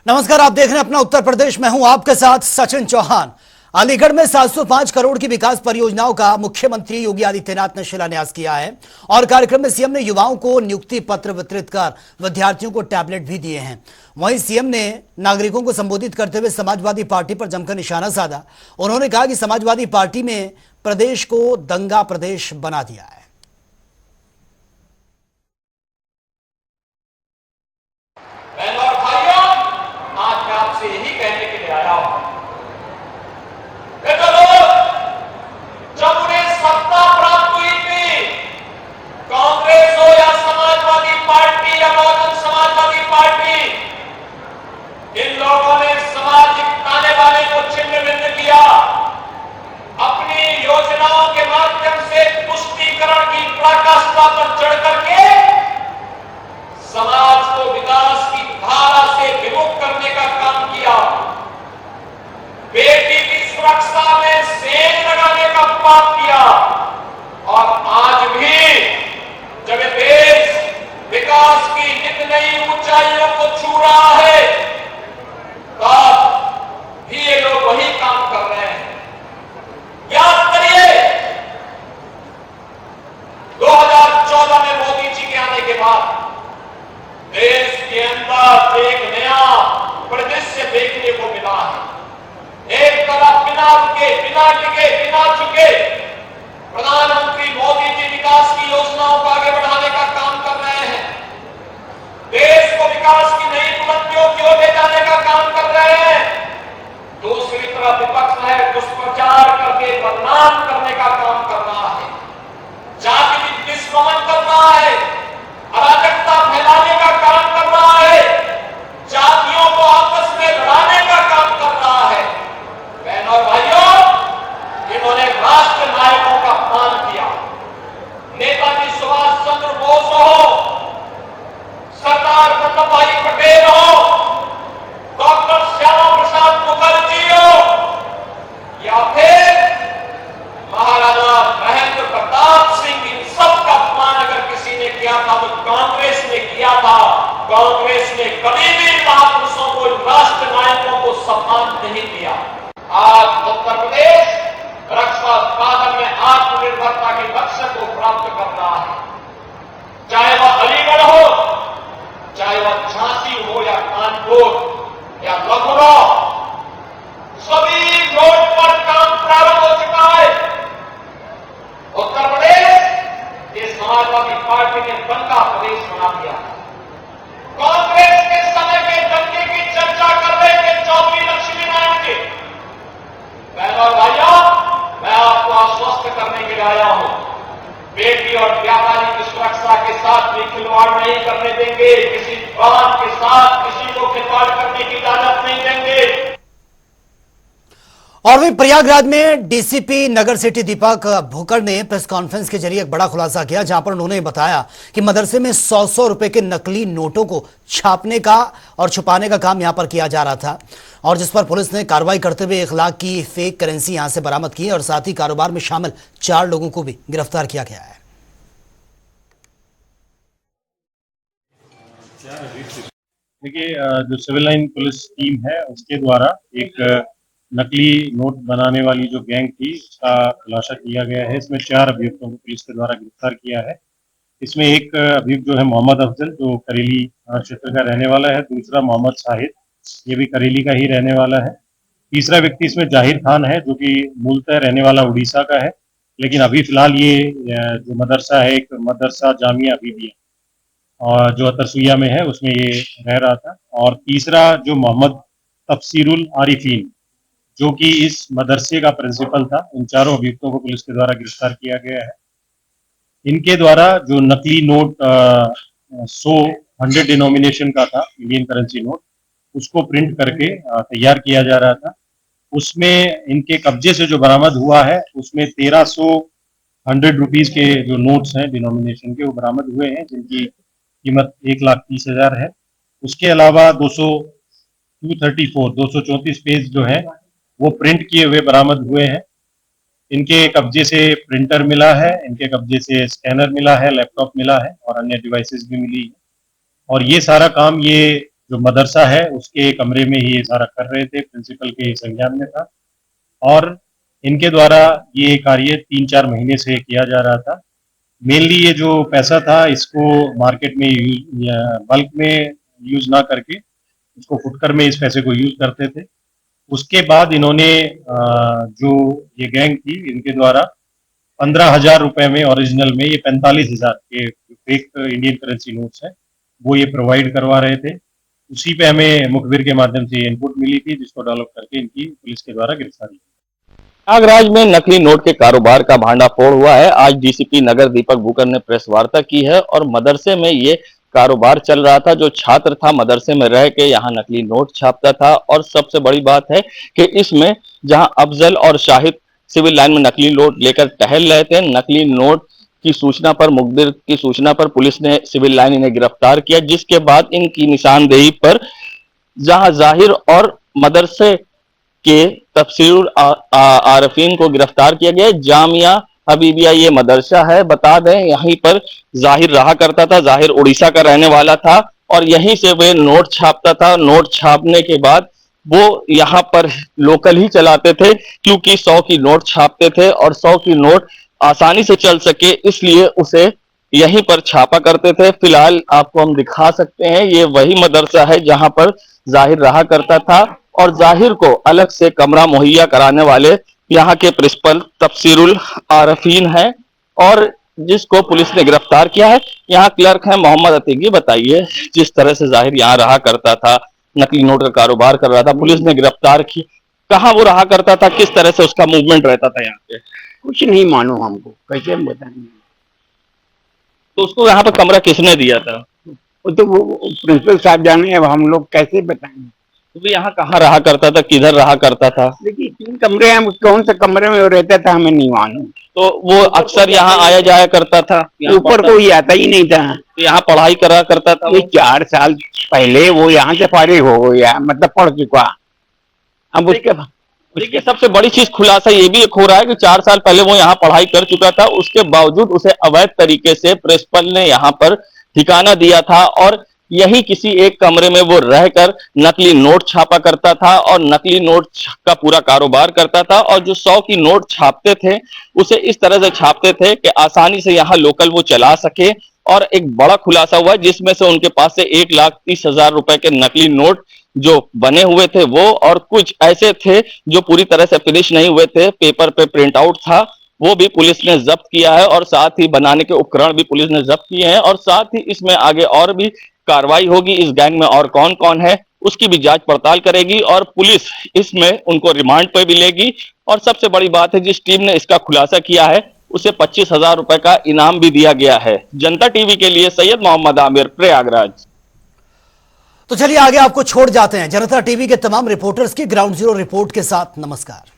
नमस्कार, आप देख रहे हैं अपना उत्तर प्रदेश। मैं हूं आपके साथ सचिन चौहान। अलीगढ़ में 705 करोड़ की विकास परियोजनाओं का मुख्यमंत्री योगी आदित्यनाथ ने शिलान्यास किया है और कार्यक्रम में सीएम ने युवाओं को नियुक्ति पत्र वितरित कर विद्यार्थियों को टैबलेट भी दिए हैं। वहीं सीएम ने नागरिकों को संबोधित करते हुए समाजवादी पार्टी पर जमकर निशाना साधा। उन्होंने कहा कि समाजवादी पार्टी में प्रदेश को दंगा प्रदेश बना दिया है। यही कहने के लिए आया हूं कि जब उन्हें सत्ता प्राप्त हुई थी, कांग्रेस हो या समाजवादी पार्टी या बहुजन समाजवादी पार्टी, इन लोगों ने सामाजिक ताने बाने को छिन्न भिन्न किया। अपनी योजनाओं के माध्यम से तुष्टीकरण की पराकाष्ठा पर चढ़ करके समाज को विकास की धारा से विमुख करने का काम किया। बेटी की सुरक्षा में सेंध लगाने का पाप किया। और आज भी जब देश विकास की नित नई ऊंचाइयों को छू रहा है, तब भी ये लोग वही काम कर रहे हैं। याद करिए, 2014 में मोदी जी के आने के बाद देश के अंदर एक नया परिदृश्य देखने को मिला है। एक तरफ बिना रुके, बिना टिके, बिना झुके प्रधानमंत्री मोदी जी विकास की योजनाओं को आगे बढ़ाने का काम कर रहे हैं। देश को विकास की नई बुलंदियों की ओर ले जाने का काम कर रहे हैं। दूसरी तरफ विपक्ष है दुष्प्रचार करके बदनाम करने का काम कर रहा है, जाति दुष्मन कर रहा है, अराजकता फैलाने का काम कर रहा है, जातियों को आपस में लड़ाने का काम कर रहा है। बहनों और भाइयों, इन्होंने राष्ट्र नायकों का अपमान किया। नेताजी सुभाष चंद्र बोस हो, सरदार वल्लभ भाई पटेल हो, डॉक्टर श्यामा प्रसाद मुखर्जी हो, या फिर महाराजा महेंद्र प्रताप सिंह, इन सब का अपमान अगर किसी ने किया था तो कांग्रेस ने किया था। कांग्रेस ने कभी भी महापुरुषों को, राष्ट्र नायकों को सम्मान नहीं दिया। आज उत्तर प्रदेश रक्षा उत्पादन में आत्मनिर्भरता के लक्ष्य को प्राप्त कर रहा है। चाहे वह अलीगढ़ हो, चाहे वह झांसी हो या कानपुर या लखनऊ, सभी रोड पर काम प्रारंभ हो चुका है। उत्तर प्रदेश ये समाजवादी पार्टी ने दंगा प्रदेश बना दिया। कांग्रेस के समय के दंगे की चर्चा कर रहे थे चौधरी लक्ष्मी नारायण जी। बहनों और भाइयों, मैं आपको आश्वस्त करने के लिए आया हूं, बेटी और व्यापारी की सुरक्षा के साथ भी खिलवाड़ नहीं करने देंगे। किसी प्रांत के साथ किसी को खिलवाड़ करने की इजाजत नहीं देंगे। और वहीं प्रयागराज में डीसीपी नगर सिटी दीपक भुक्कड़ ने प्रेस कॉन्फ्रेंस के जरिए एक बड़ा खुलासा किया, जहां पर उन्होंने बताया कि मदरसे में 100-100 रुपए के नकली नोटों को छापने का और छुपाने का काम यहां पर किया जा रहा था, और जिस पर पुलिस ने कार्रवाई करते हुए 1 लाख की फेक करेंसी यहां से बरामद की और साथ ही कारोबार में शामिल 4 लोगों को भी गिरफ्तार किया गया है। देखिए, जो सिविल लाइन पुलिस टीम है उसके द्वारा एक नकली नोट बनाने वाली जो गैंग थी उसका खुलासा किया गया है। इसमें 4 अभियुक्तों को पुलिस के द्वारा गिरफ्तार किया है। इसमें एक अभियुक्त जो है मोहम्मद अफजल, जो करेली क्षेत्र का रहने वाला है। दूसरा मोहम्मद शाहिद, ये भी करेली का ही रहने वाला है। तीसरा व्यक्ति इसमें जाहिर खान है, जो कि मूलतः रहने वाला उड़ीसा का है, लेकिन अभी फिलहाल ये जो मदरसा है, एक मदरसा जामिया हबीबिया और जो तरसुइया में है, उसमें ये रह रहा था। और तीसरा जो मोहम्मद तफसीरुल आरिफीन, जो कि इस मदरसे का प्रिंसिपल था। इन 4 अभियुक्तों को पुलिस के द्वारा गिरफ्तार किया गया है। इनके द्वारा जो नकली नोट 100 डिनोमिनेशन का था, इंडियन करेंसी नोट, उसको प्रिंट करके तैयार किया जा रहा था। उसमें इनके कब्जे से जो बरामद हुआ है, उसमें 1300 100 रुपीज के जो नोट्स हैं डिनोमिनेशन के, वो बरामद हुए हैं, जिनकी कीमत 1,30,000 है। उसके अलावा 234 पेज जो है वो प्रिंट किए हुए बरामद हुए हैं। इनके कब्जे से प्रिंटर मिला है, इनके कब्जे से स्कैनर मिला है, लैपटॉप मिला है और अन्य डिवाइसेस भी मिली है। और ये सारा काम ये जो मदरसा है उसके कमरे में ही ये सारा कर रहे थे, प्रिंसिपल के संज्ञान में था। और इनके द्वारा ये कार्य 3-4 महीने से किया जा रहा था। मेनली ये जो पैसा था इसको मार्केट में बल्क में यूज ना करके इसको फुटकर में इस पैसे को यूज करते थे। उसके बाद इन्होंने जो ये गैंग थी इनके द्वारा 15,000 रुपए में ओरिजिनल में ये 45,000 के फेक इंडियन करेंसी नोट्स है वो ये प्रोवाइड करवा रहे थे। उसी पे हमें मुखबिर के माध्यम से इनपुट मिली थी जिसको डेवलप करके इनकी पुलिस के द्वारा गिरफ्तारी की। प्रयागराज में नकली नोट के कारोबार का भांडाफोड़ हुआ है। आज डीसीपी नगर दीपक बुकर ने प्रेस वार्ता की है और मदरसे में ये कारोबार चल रहा था। जो छात्र था मदरसे में रह के यहाँ नकली नोट छापता था और सबसे बड़ी बात है कि इसमें जहां अफजल और शाहिद सिविल लाइन में नकली नोट लेकर टहल रहे थे, नकली नोट की सूचना पर, मुखबिर की सूचना पर पुलिस ने सिविल लाइन इन्हें गिरफ्तार किया, जिसके बाद इनकी निशानदेही पर जहां जाहिर और मदरसे के तफसीरुल आरफीन को गिरफ्तार किया गया। जामिया हबीबिया ये मदरसा है, बता दें यहीं पर जाहिर रहा करता था। जाहिर उड़ीसा का रहने वाला था और यहीं से वे नोट छापता था। नोट छापने के बाद वो यहाँ पर लोकल ही चलाते थे, क्योंकि 100 की नोट छापते थे और 100 की नोट आसानी से चल सके इसलिए उसे यहीं पर छापा करते थे। फिलहाल आपको हम दिखा सकते हैं, ये वही मदरसा है जहां पर जाहिर रहा करता था और जाहिर को अलग से कमरा मुहैया कराने वाले यहाँ के प्रिंसिपल तफसीरुल आरफीन है और जिसको पुलिस ने गिरफ्तार किया है। यहाँ क्लर्क है मोहम्मद अतीकी। बताइए, जिस तरह से जाहिर यहाँ रहा करता था, नकली नोट का कारोबार कर रहा था, पुलिस ने गिरफ्तार की, कहाँ वो रहा करता था, किस तरह से उसका मूवमेंट रहता था यहाँ पे? कुछ नहीं मालूम हमको, कैसे हम बताएंगे। तो उसको यहाँ पे कमरा किसने दिया था? वो तो वो प्रिंसिपल साहब जाने, अब हम लोग कैसे बताएंगे। तो भी यहाँ कहाँ रहा करता था, किधर रहा करता था? देखिए 3 कमरे हैं, कौन सा कमरे में वो रहता था हमें नहीं मालूम। तो वो अक्सर यहाँ आया जाया करता था? ऊपर कोई आता ही नहीं था। तो यहाँ पढ़ाई करा करता था? ये 4 साल पहले वो यहाँ से फारिग हो गया, मतलब पढ़ चुका। अब उसके देखिए, सबसे बड़ी चीज खुलासा ये भी एक हो रहा है कि 4 साल पहले वो यहाँ पढ़ाई कर चुका था, उसके बावजूद उसे अवैध तरीके से प्रिंसिपल ने यहाँ पर ठिकाना दिया था और यही किसी एक कमरे में वो रहकर नकली नोट छापा करता था और नकली नोट का पूरा कारोबार करता था। और जो 100 की नोट छापते थे उसे इस तरह से छापते थे कि आसानी से यहाँ लोकल वो चला सके। और एक बड़ा खुलासा हुआ जिसमें से उनके पास से 1,30,000 रुपए के नकली नोट जो बने हुए थे वो, और कुछ ऐसे थे जो पूरी तरह से फिनिश नहीं हुए थे, पेपर पे प्रिंट आउट था, वो भी पुलिस ने जब्त किया है। और साथ ही बनाने के उपकरण भी पुलिस ने जब्त किए हैं और साथ ही इसमें आगे और भी कार्रवाई होगी। इस गैंग में और कौन कौन है उसकी भी जांच पड़ताल करेगी और पुलिस इसमें उनको रिमांड पर भी लेगी। और सबसे बड़ी बात है, जिस टीम ने इसका खुलासा किया है उसे 25,000 रुपए का इनाम भी दिया गया है। जनता टीवी के लिए सैयद मोहम्मद आमिर, प्रयागराज। तो चलिए आगे आपको छोड़ जाते हैं जनता टीवी के तमाम रिपोर्टर्स की ग्राउंड जीरो रिपोर्ट के साथ। नमस्कार।